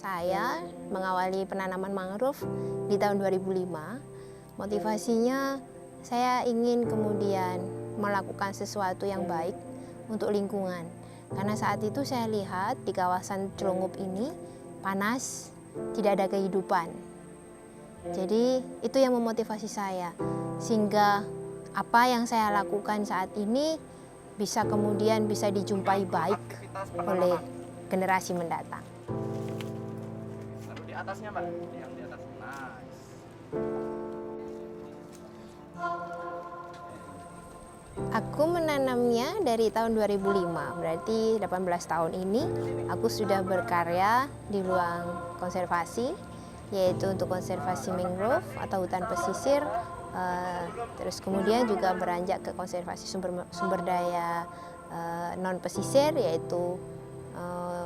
Saya mengawali penanaman mangrove di tahun 2005. Motivasinya saya ingin kemudian melakukan sesuatu yang baik untuk lingkungan. Karena saat itu saya lihat di kawasan Celungup ini panas, tidak ada kehidupan. Jadi itu yang memotivasi saya, sehingga apa yang saya lakukan saat ini bisa kemudian bisa dijumpai baik oleh generasi mendatang. Taruh di atasnya, Mbak. Yang di atas. Nice. Aku menanamnya dari tahun 2005, berarti 18 tahun ini aku sudah berkarya di ruang konservasi, yaitu untuk konservasi mangrove atau hutan pesisir, terus kemudian juga beranjak ke konservasi sumber daya non pesisir, yaitu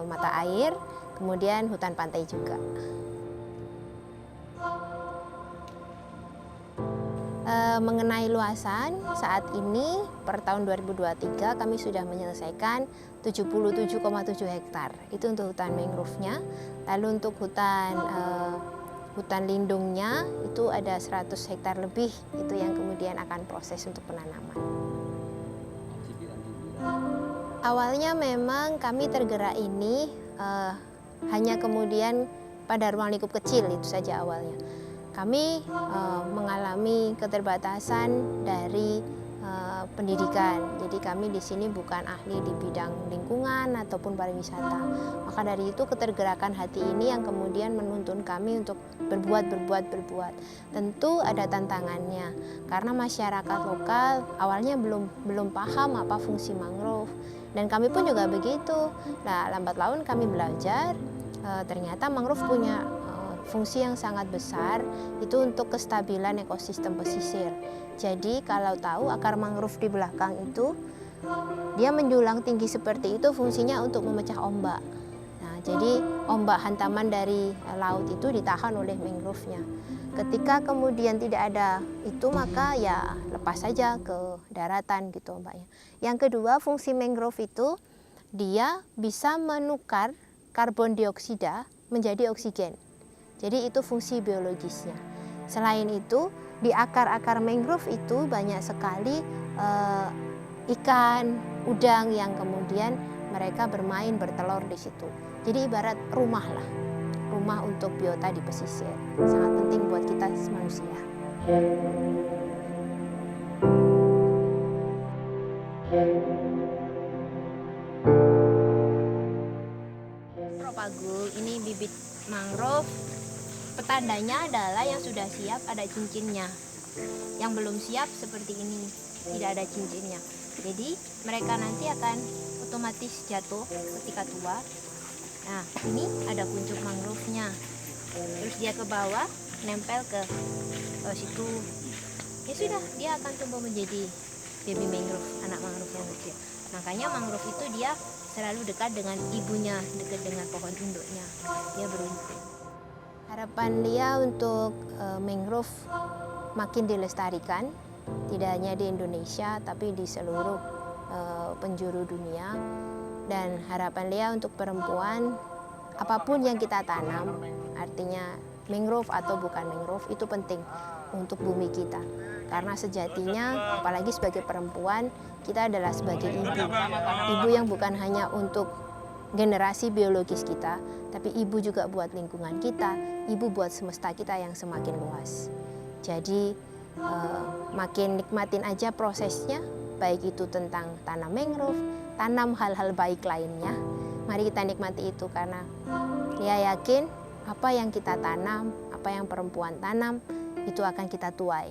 mata air, kemudian hutan pantai juga. Mengenai luasan, saat ini per tahun 2023 kami sudah menyelesaikan 77,7 hektar. Itu untuk hutan mangrove-nya. Lalu untuk hutan lindungnya itu ada 100 hektar lebih, itu yang kemudian akan proses untuk penanaman. Awalnya memang kami tergerak ini hanya kemudian pada ruang lingkup kecil, itu saja awalnya. Kami mengalami keterbatasan dari pendidikan. Jadi kami di sini bukan ahli di bidang lingkungan ataupun pariwisata. Maka dari itu ketergerakan hati ini yang kemudian menuntun kami untuk berbuat. Tentu ada tantangannya karena masyarakat lokal awalnya belum paham apa fungsi mangrove, dan kami pun juga begitu. Nah, lambat laun kami belajar ternyata mangrove punya fungsi yang sangat besar itu untuk kestabilan ekosistem pesisir. Jadi kalau tahu akar mangrove di belakang itu dia menjulang tinggi seperti itu, fungsinya untuk memecah ombak. Nah, jadi ombak hantaman dari laut itu ditahan oleh mangrove-nya. Ketika kemudian tidak ada itu, maka ya lepas saja ke daratan gitu ombaknya. Yang kedua, fungsi mangrove itu dia bisa menukar karbon dioksida menjadi oksigen. Jadi itu fungsi biologisnya. Selain itu, di akar-akar mangrove itu banyak sekali ikan, udang yang kemudian mereka bermain, bertelur di situ. Jadi ibarat rumah lah, rumah untuk biota di pesisir. Sangat penting buat kita manusia. Propago ini bibit mangrove. Petandanya adalah yang sudah siap ada cincinnya. Yang belum siap seperti ini, tidak ada cincinnya. Jadi mereka nanti akan otomatis jatuh ketika tua. Nah, ini ada kuncup mangrove-nya. Terus dia ke bawah, nempel ke situ. Ya sudah, dia akan tumbuh menjadi baby mangrove, anak mangrove yang kecil. Makanya mangrove itu dia selalu dekat dengan ibunya, dekat dengan pohon induknya. Dia beruntun. Harapan Lia untuk mangrove makin dilestarikan, tidak hanya di Indonesia tapi di seluruh penjuru dunia. Dan harapan Lia untuk perempuan, apapun yang kita tanam, artinya mangrove atau bukan mangrove, itu penting untuk bumi kita. Karena sejatinya, apalagi sebagai perempuan, kita adalah sebagai ibu. Ibu yang bukan hanya untuk generasi biologis kita, tapi ibu juga buat lingkungan kita, ibu buat semesta kita yang semakin luas. Jadi makin nikmatin aja prosesnya, baik itu tentang tanam mangrove, tanam hal-hal baik lainnya. Mari kita nikmati itu, karena dia yakin apa yang kita tanam, apa yang perempuan tanam, itu akan kita tuai.